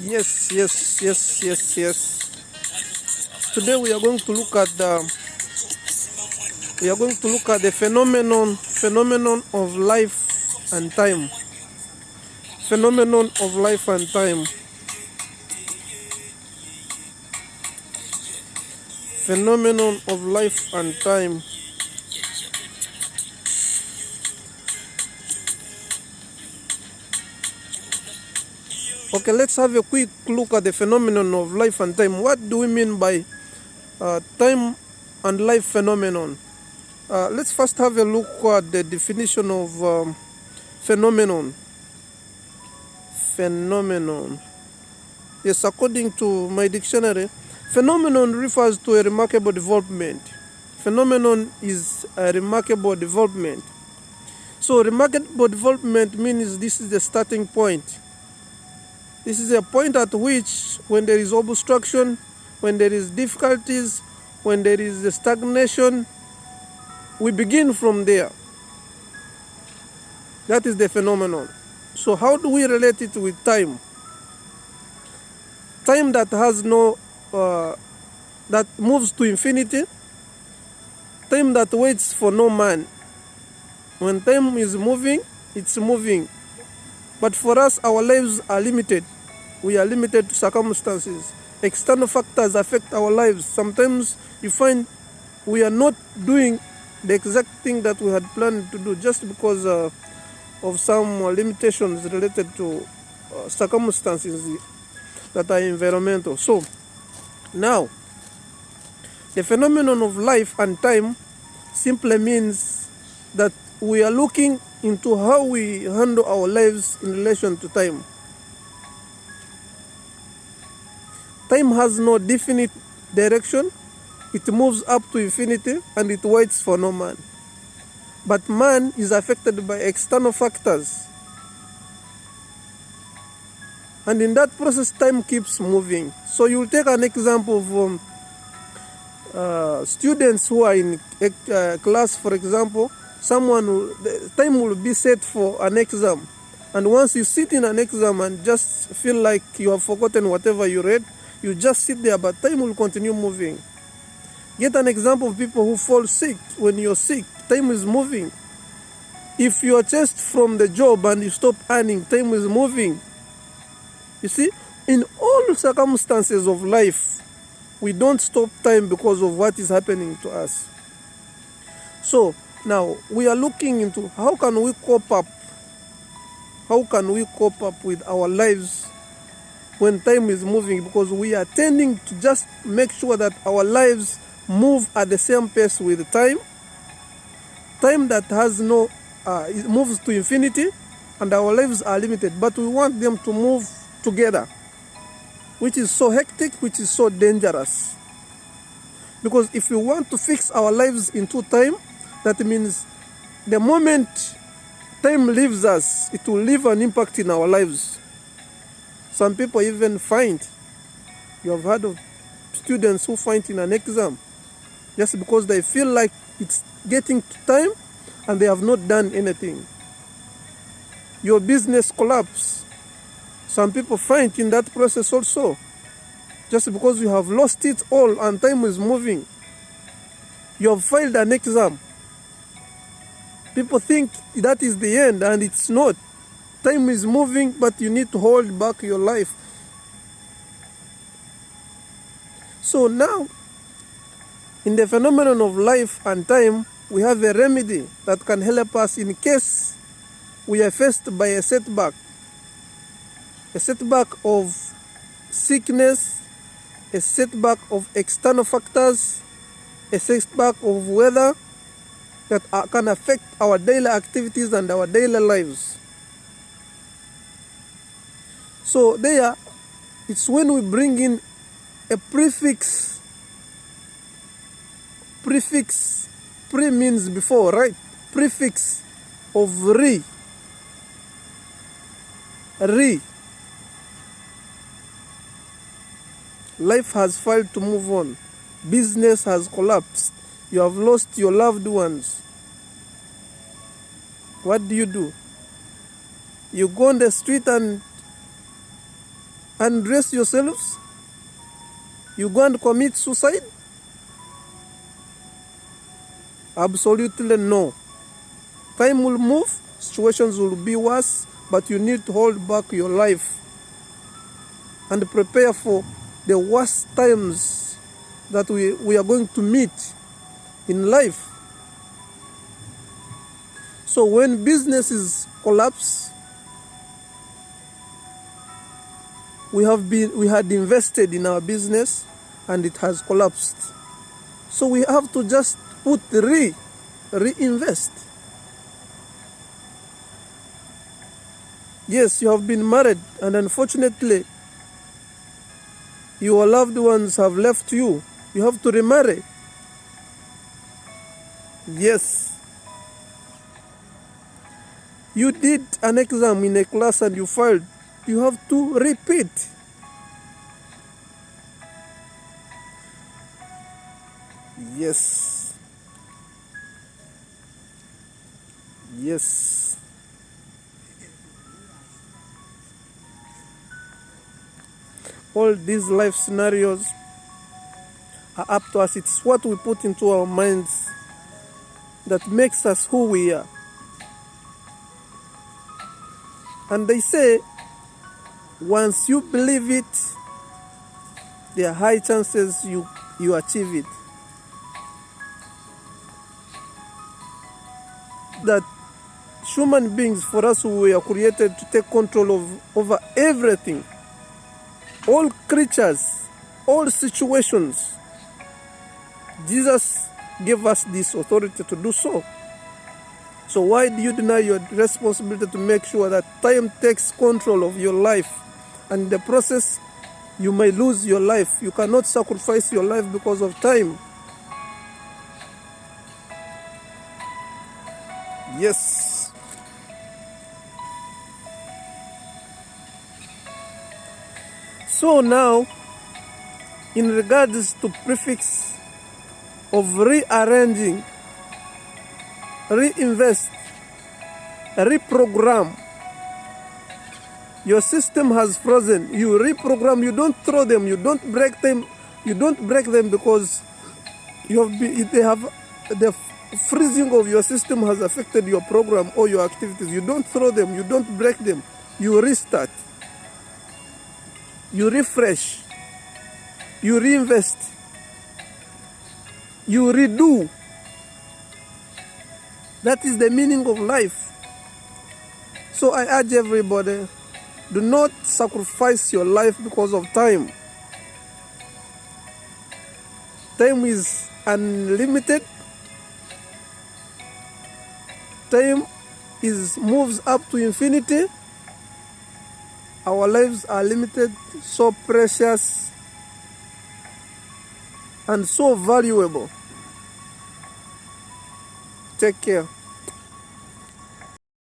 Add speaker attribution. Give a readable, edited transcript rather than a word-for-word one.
Speaker 1: Yes. Today we are going to look at the phenomenon of life and time. Phenomenon of life and time. Phenomenon of life and time. Okay, let's have a quick look at the phenomenon of life and time. What do we mean by time and life phenomenon? Let's first have a look at the definition of phenomenon. Phenomenon. Yes, according to my dictionary, phenomenon refers to a remarkable development. Phenomenon is a remarkable development. So remarkable development means this is the starting point. This is a point at which, when there is obstruction, when there is difficulties, when there is a stagnation, we begin from there. That is the phenomenon. So how do we relate it with time? Time that has that moves to infinity. Time that waits for no man. When time is moving, it's moving. But for us, our lives are limited. We are limited to circumstances. External factors affect our lives. Sometimes you find we are not doing the exact thing that we had planned to do just because of some limitations related to circumstances that are environmental. So now, the phenomenon of life and time simply means that we are looking into how we handle our lives in relation to time. Time has no definite direction. It moves up to infinity and it waits for no man. But man is affected by external factors. And in that process, time keeps moving. So you'll take an example of students who are in a class, for example. Time will be set for an exam. And once you sit in an exam and just feel like you have forgotten whatever you read, you just sit there, but time will continue moving. Get an example of people who fall sick. When you're sick, time is moving. If you are chased from the job and you stop earning, time is moving. You see, in all circumstances of life, we don't stop time because of what is happening to us. So now we are looking into how can we cope up with our lives when time is moving, because we are tending to just make sure that our lives move at the same pace with time. Time that has it moves to infinity, and our lives are limited, but we want them to move together, which is so hectic, which is so dangerous. Because if we want to fix our lives into time, that means the moment time leaves us, it will leave an impact in our lives. Some people even faint. You have heard of students who faint in an exam just because they feel like it's getting to time and they have not done anything. Your business collapse. Some people faint in that process also, just because you have lost it all and time is moving. You have failed an exam. People think that is the end, and it's not. Time is moving, but you need to hold back your life. So now, in the phenomenon of life and time, we have a remedy that can help us in case we are faced by a setback of sickness, a setback of external factors, a setback of weather that can affect our daily activities and our daily lives. So there, it's when we bring in a prefix. Pre means before, right? Prefix of re. Life has failed to move on. Business has collapsed. You have lost your loved ones. What do? You go on the street and undress yourselves? You go and commit suicide? Absolutely no. Time will move, situations will be worse, but you need to hold back your life and prepare for the worst times that we are going to meet in life. So when businesses collapse, we had invested in our business and it has collapsed. So we have to just reinvest. Yes, you have been married and unfortunately your loved ones have left you. You have to remarry. Yes. You did an exam in a class and you failed. You have to repeat. Yes. Yes. All these life scenarios are up to us. It's what we put into our minds that makes us who we are. And they say, once you believe it, there are high chances you achieve it. That human beings, for us, we are created to take control over everything. All creatures, all situations. Jesus gave us this authority to do so. So why do you deny your responsibility to make sure that time takes control of your life? And in the process, you may lose your life. You cannot sacrifice your life because of time. Yes. So now, in regards to prefix of rearranging, reinvest, reprogram, your system has frozen. You reprogram, you don't throw them, you don't break them, because the freezing of your system has affected your program or your activities. You don't throw them, you don't break them, you restart, you refresh, you reinvest, you redo. That is the meaning of life. So I urge everybody, do not sacrifice your life because of time. Time is unlimited. Time moves up to infinity. Our lives are limited, so precious, and so valuable. Take care.